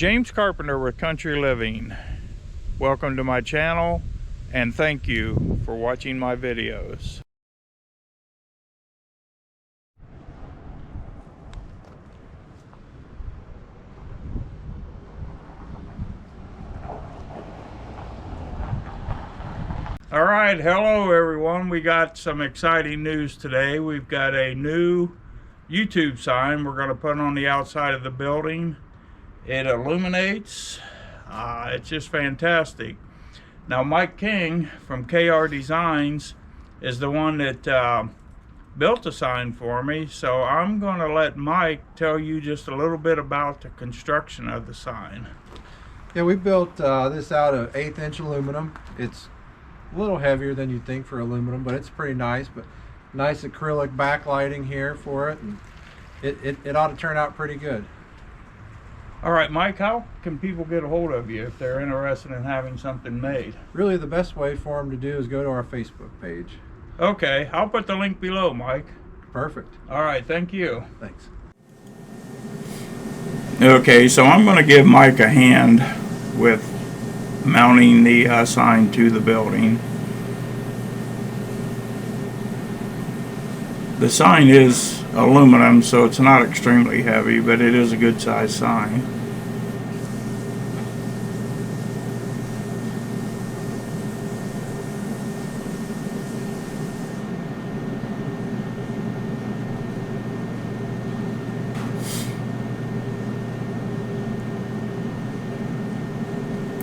James Carpenter with Country Living. Welcome to my channel and thank you for watching my videos. All right, hello everyone. We got some exciting news today. We've got a new YouTube sign we're going to put on the outside of the building. It illuminates. It's just fantastic. Now Mike King from KR Designs is the one that built the sign for me, so I'm going to let Mike tell you just a little bit about the construction of the sign. Yeah, we built this out of 1/8 inch aluminum. It's a little heavier than you'd think for aluminum, but it's pretty nice. But nice acrylic backlighting here for it, and it ought to turn out pretty good. All right, Mike, how can people get a hold of you if they're interested in having something made? Really, the best way for them to do is go to our Facebook page. Okay, I'll put the link below, Mike. Perfect. All right, thank you. Thanks. Okay, so I'm going to give Mike a hand with mounting the sign to the building. The sign is aluminum, so it's not extremely heavy, but it is a good size sign.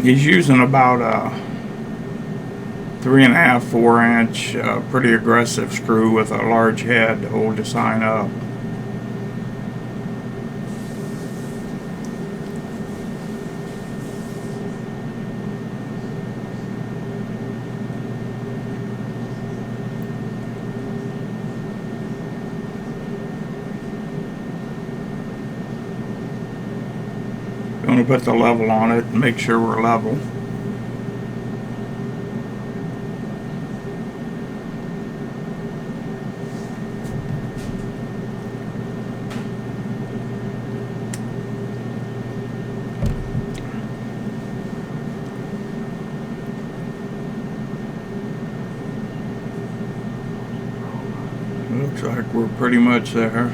He's using about a 3.5, 4 inch pretty aggressive screw with a large head to hold the sign up. I'm going to put the level on it and make sure we're level. Looks like we're pretty much there.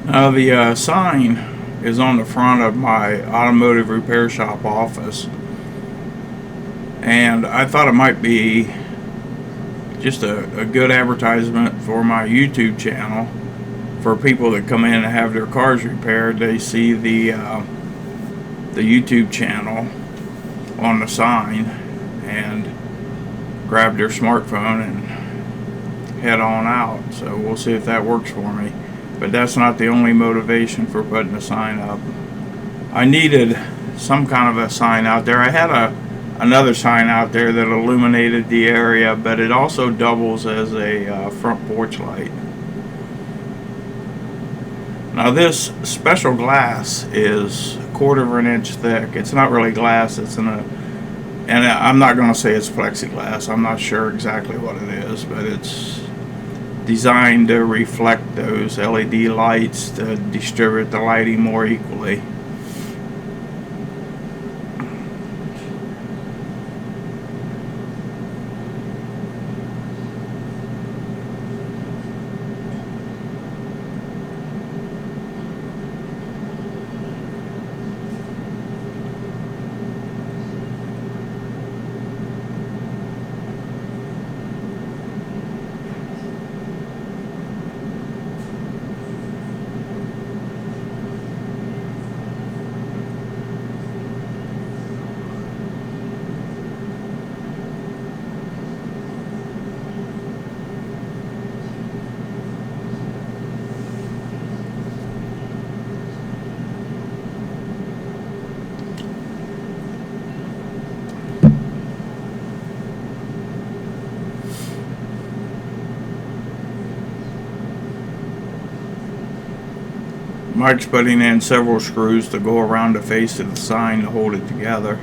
Now the sign is on the front of my automotive repair shop office, and I thought it might be just a good advertisement for my YouTube channel. For people that come in and have their cars repaired, they see the YouTube channel on the sign and grab their smartphone and head on out. So we'll see if that works for me. But that's not the only motivation for putting a sign up. I needed some kind of a sign out there. I had another sign out there that illuminated the area, but it also doubles as a front porch light. Now this special glass is 1/4 inch thick. It's not really glass, it's and I'm not going to say it's plexiglass. I'm not sure exactly what it is, but it's designed to reflect those LED lights to distribute the lighting more equally. Mike's putting in several screws to go around the face of the sign to hold it together.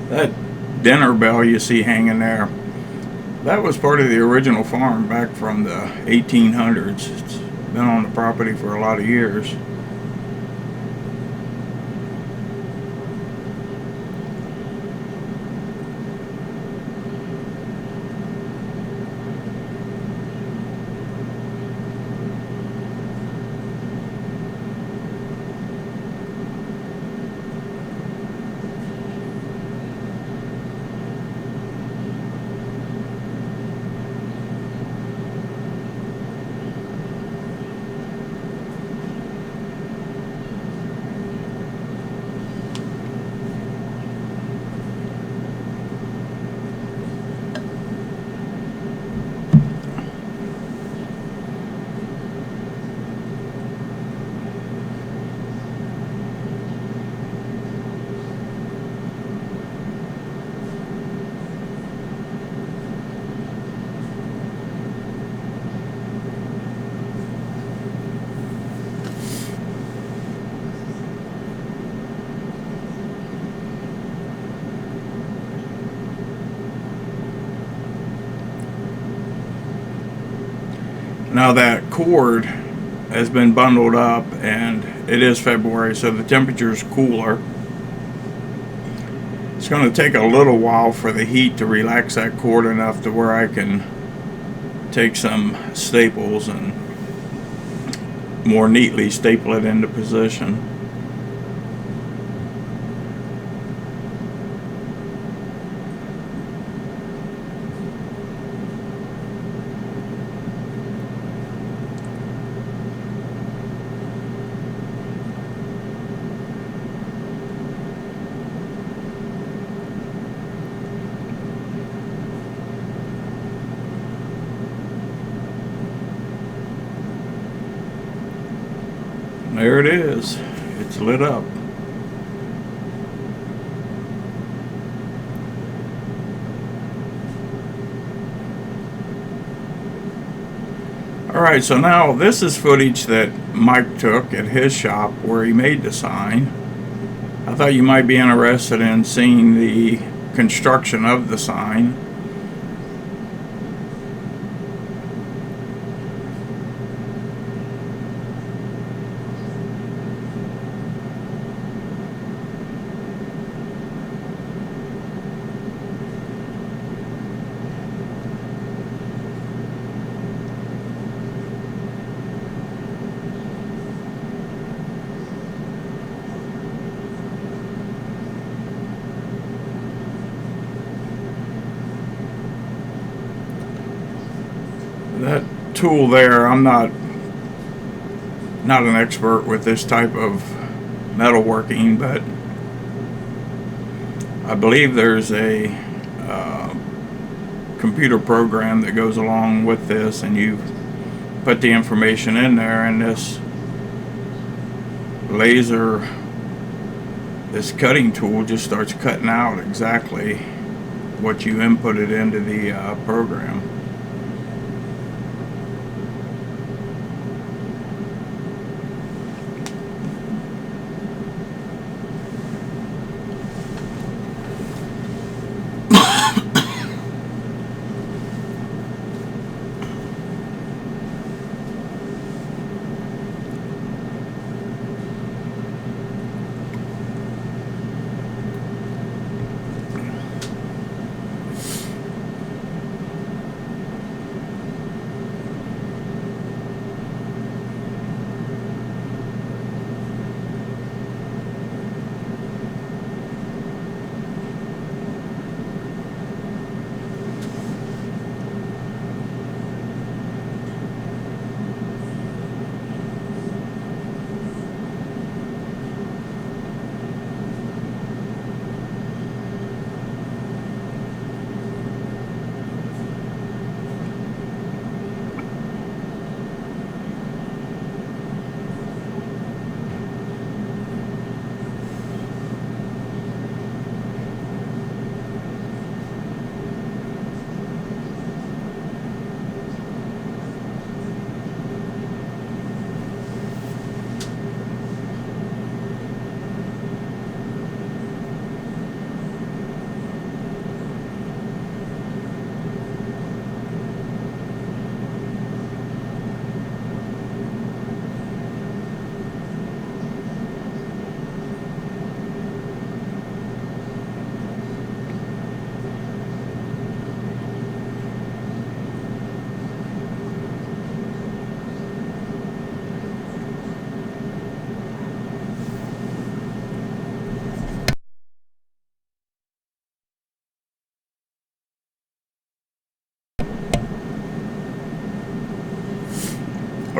That dinner bell you see hanging there, that was part of the original farm back from the 1800s. It's been on the property for a lot of years. Now that cord has been bundled up, and it is February, so the temperature is cooler. It's going to take a little while for the heat to relax that cord enough to where I can take some staples and more neatly staple it into position. There it is. It's lit up. Alright, so now this is footage that Mike took at his shop where he made the sign. I thought you might be interested in seeing the construction of the sign. That tool there, I'm not an expert with this type of metalworking, but I believe there's a computer program that goes along with this, and you put the information in there, and this laser, this cutting tool just starts cutting out exactly what you inputted into the program.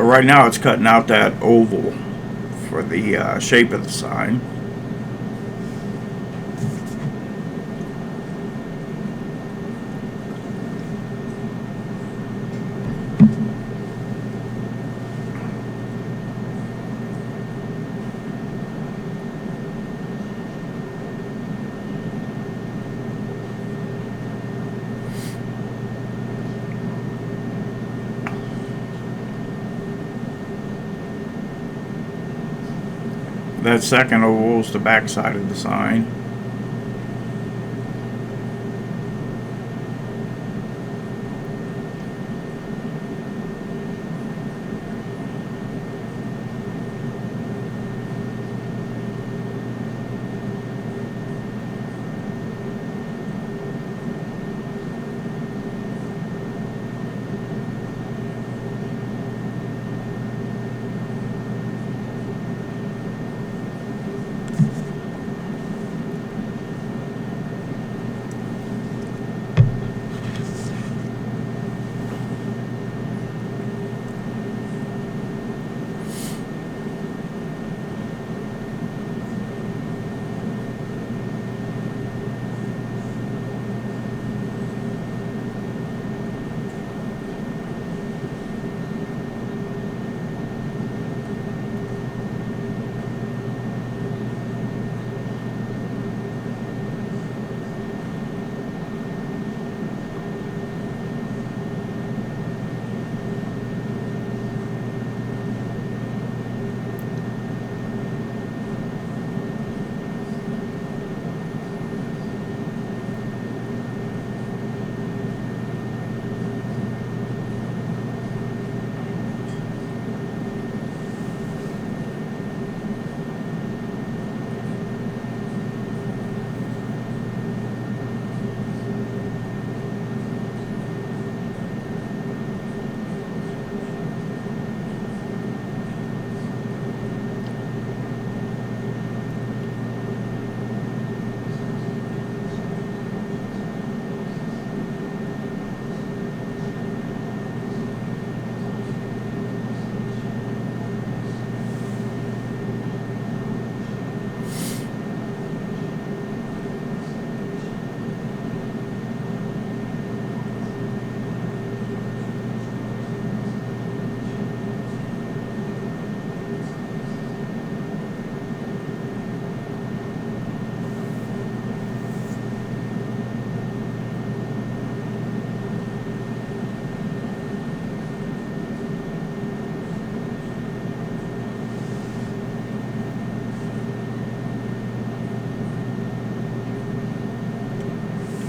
right now it's cutting out that oval for the shape of the sign. That second oval is the back side of the sign.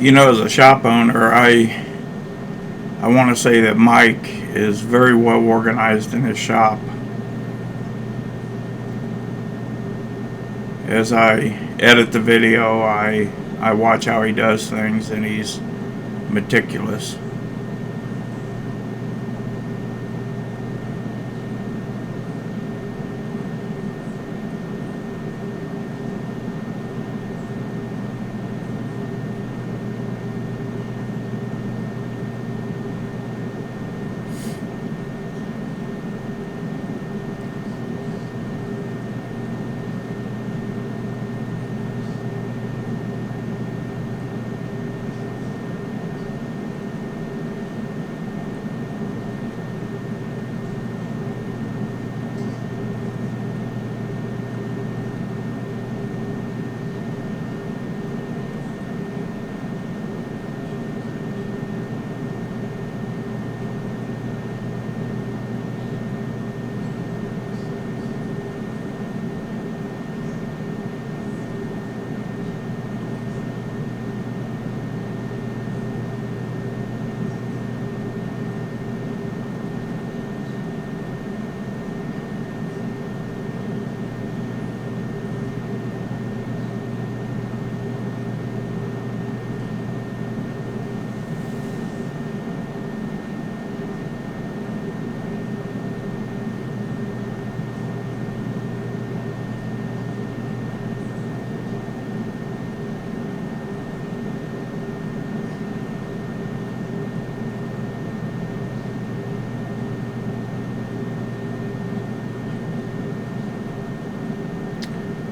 You know, as a shop owner, I want to say that Mike is very well organized in his shop. As I edit the video, I watch how he does things, and he's meticulous.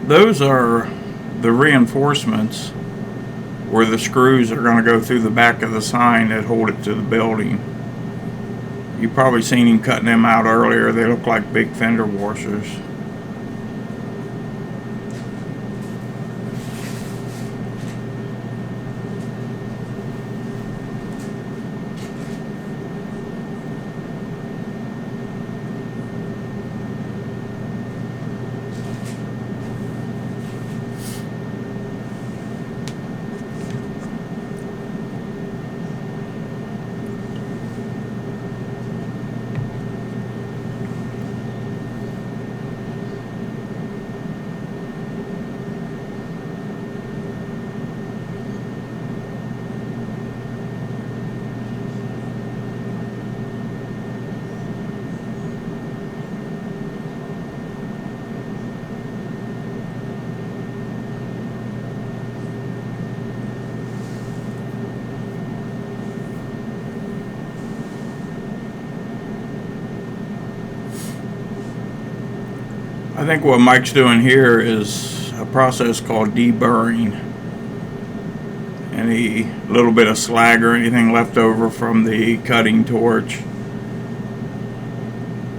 those are the reinforcements where the screws are going to go through the back of the sign that hold it to the building. You've probably seen him cutting them out earlier. They look like big fender washers. I think what Mike's doing here is a process called deburring. Any little bit of slag or anything left over from the cutting torch,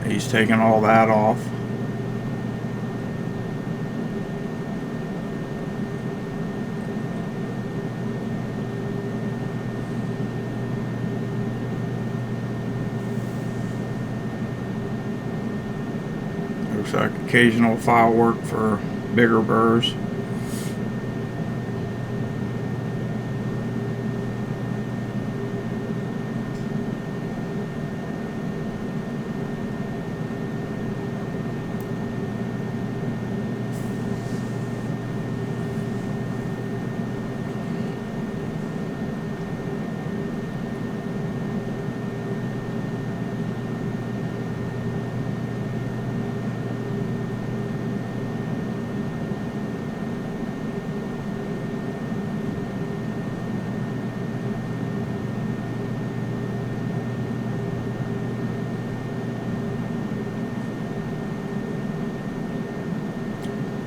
he's taking all that off. Looks like occasional file work for bigger burrs.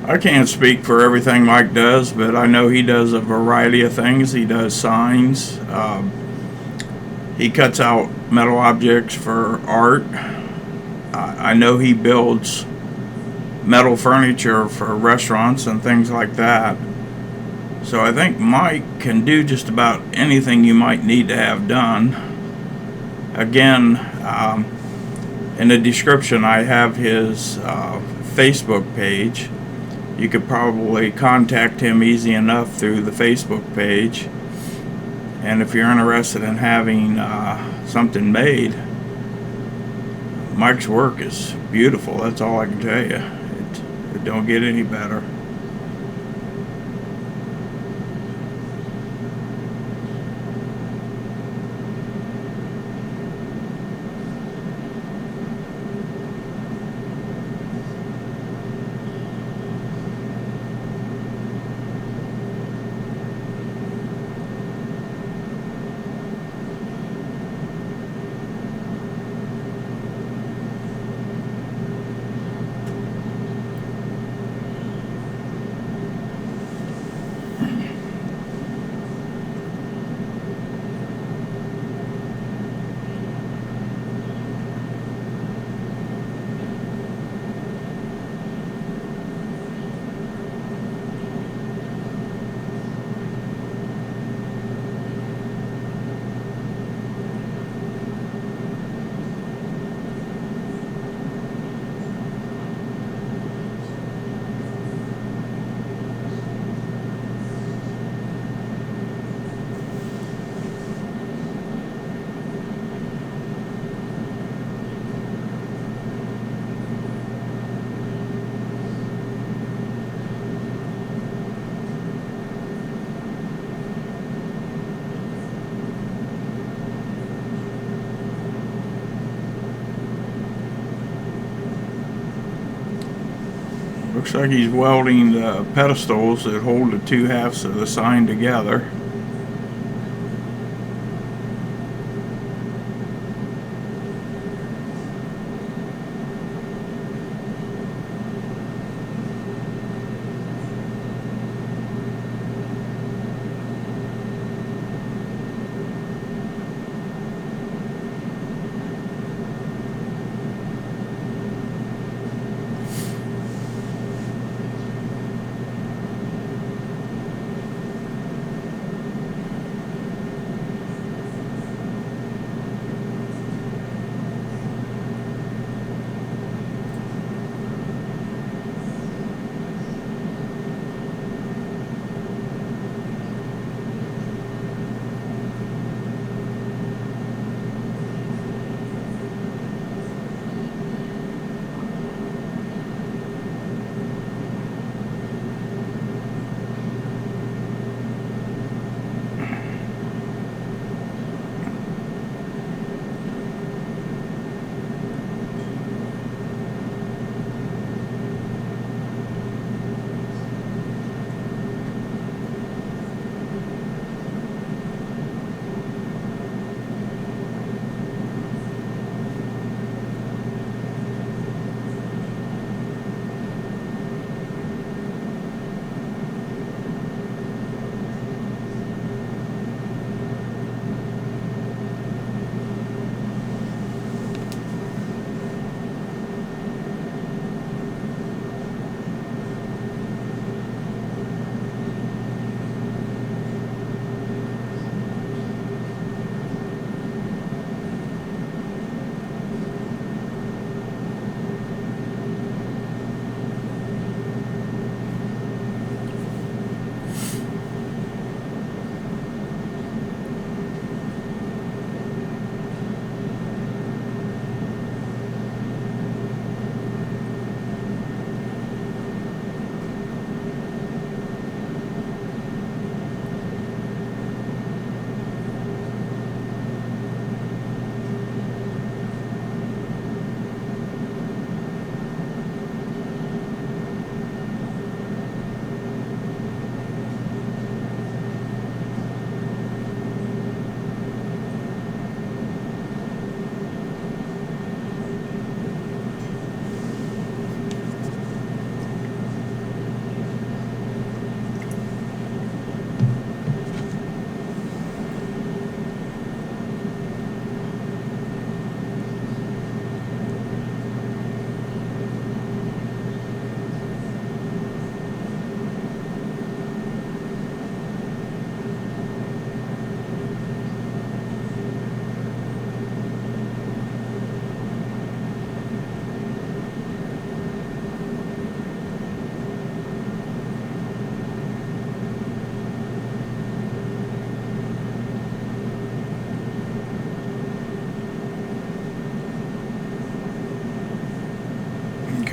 I can't speak for everything Mike does, but I know he does a variety of things. He does signs. He cuts out metal objects for art. I know he builds metal furniture for restaurants and things like that. So I think Mike can do just about anything you might need to have done. Again, in the description I have his Facebook page. You could probably contact him easy enough through the Facebook page. And if you're interested in having something made, Mike's work is beautiful. That's all I can tell you. It don't get any better. Looks like he's welding the pedestals that hold the two halves of the sign together.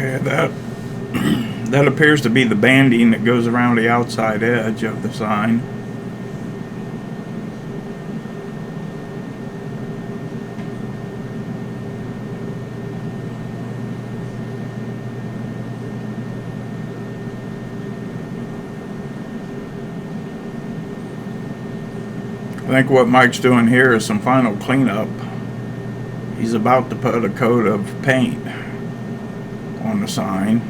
Okay, that appears to be the banding that goes around the outside edge of the sign. I think what Mike's doing here is some final cleanup. He's about to put a coat of paint on the sign.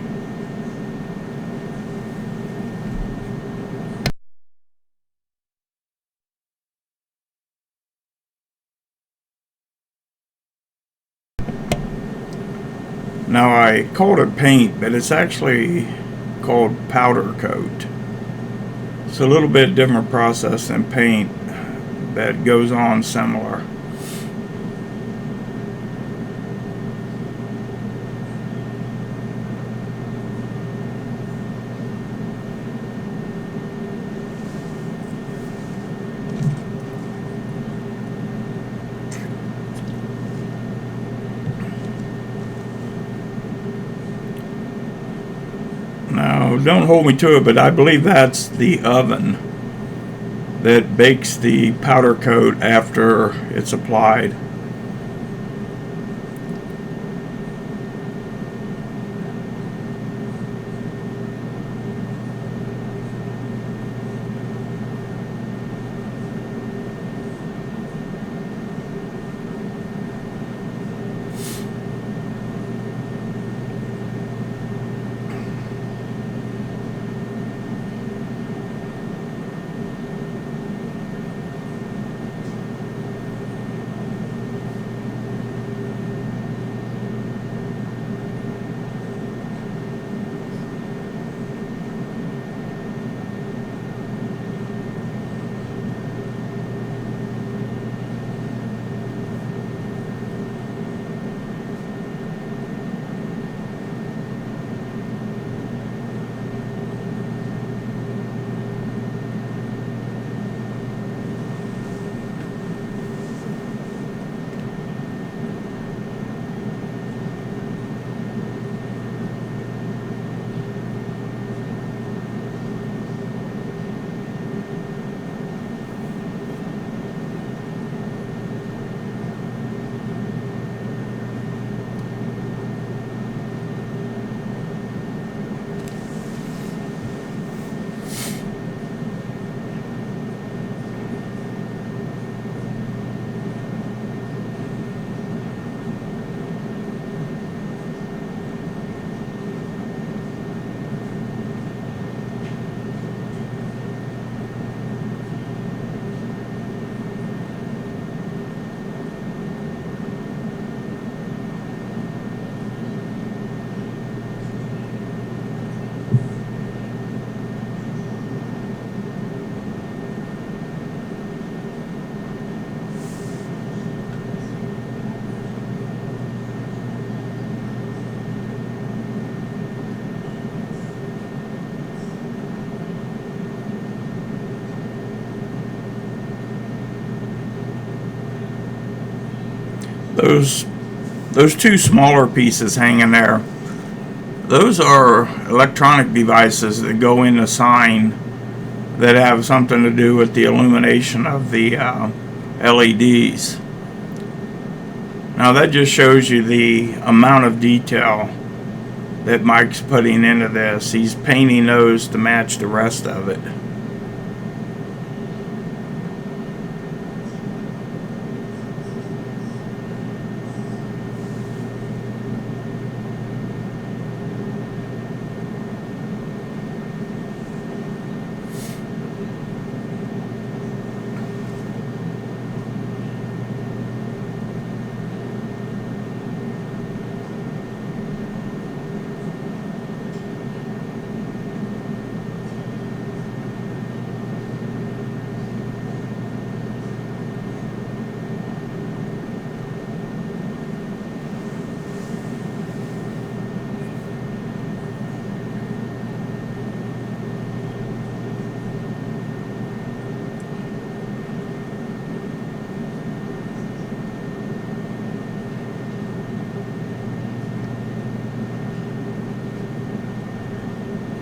Now, I called it paint, but it's actually called powder coat. It's a little bit different process than paint, that goes on similar. Now, don't hold me to it, but I believe that's the oven that bakes the powder coat after it's applied. Those two smaller pieces hanging there, those are electronic devices that go in the sign that have something to do with the illumination of the LEDs. Now that just shows you the amount of detail that Mike's putting into this. He's painting those to match the rest of it.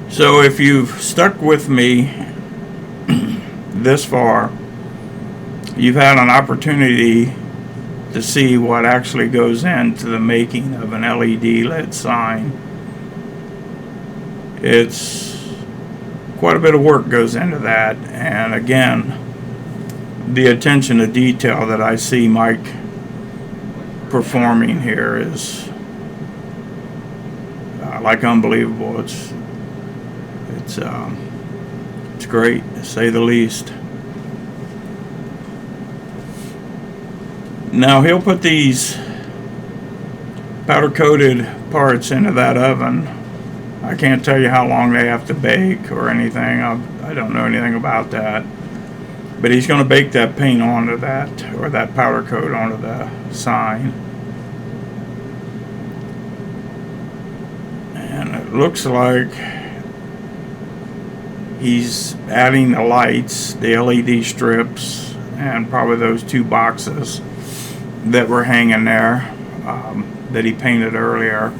So if you've stuck with me this far, you've had an opportunity to see what actually goes into the making of an LED lit sign. It's quite a bit of work goes into that, and again, the attention to detail that I see Mike performing here is like unbelievable. It's great, to say the least. Now he'll put these powder coated parts into that oven. I can't tell you how long they have to bake or anything. I don't know anything about that. But he's going to bake that paint onto that, or that powder coat onto the sign. And it looks like he's adding the lights, the LED strips, and probably those two boxes that were hanging there that he painted earlier.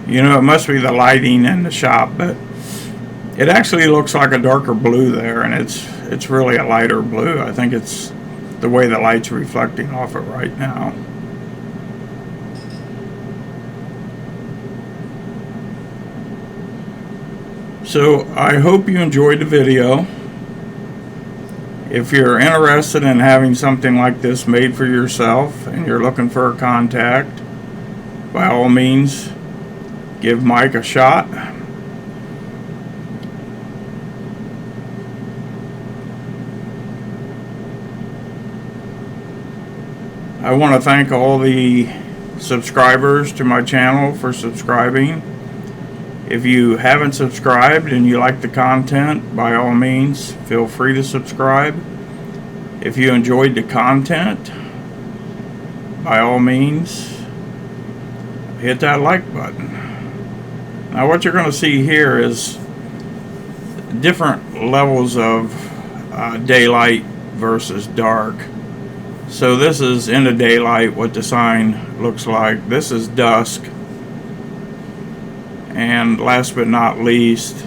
You know, it must be the lighting in the shop, but it actually looks like a darker blue there, and it's really a lighter blue. I think it's the way the light's reflecting off it right now. So I hope you enjoyed the video. If you're interested in having something like this made for yourself and you're looking for a contact, by all means, give Mike a shot. I want to thank all the subscribers to my channel for subscribing. If you haven't subscribed and you like the content, by all means, feel free to subscribe. If you enjoyed the content, by all means, hit that like button. Now what you're going to see here is different levels of daylight versus dark. So this is in the daylight what the sign looks like. This is dusk. And last but not least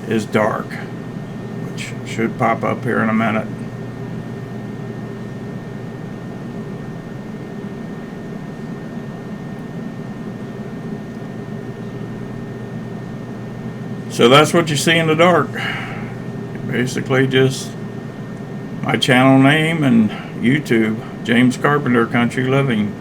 is dark, which should pop up here in a minute. So that's what you see in the dark. Basically just my channel name and YouTube, James Carpenter Country Living.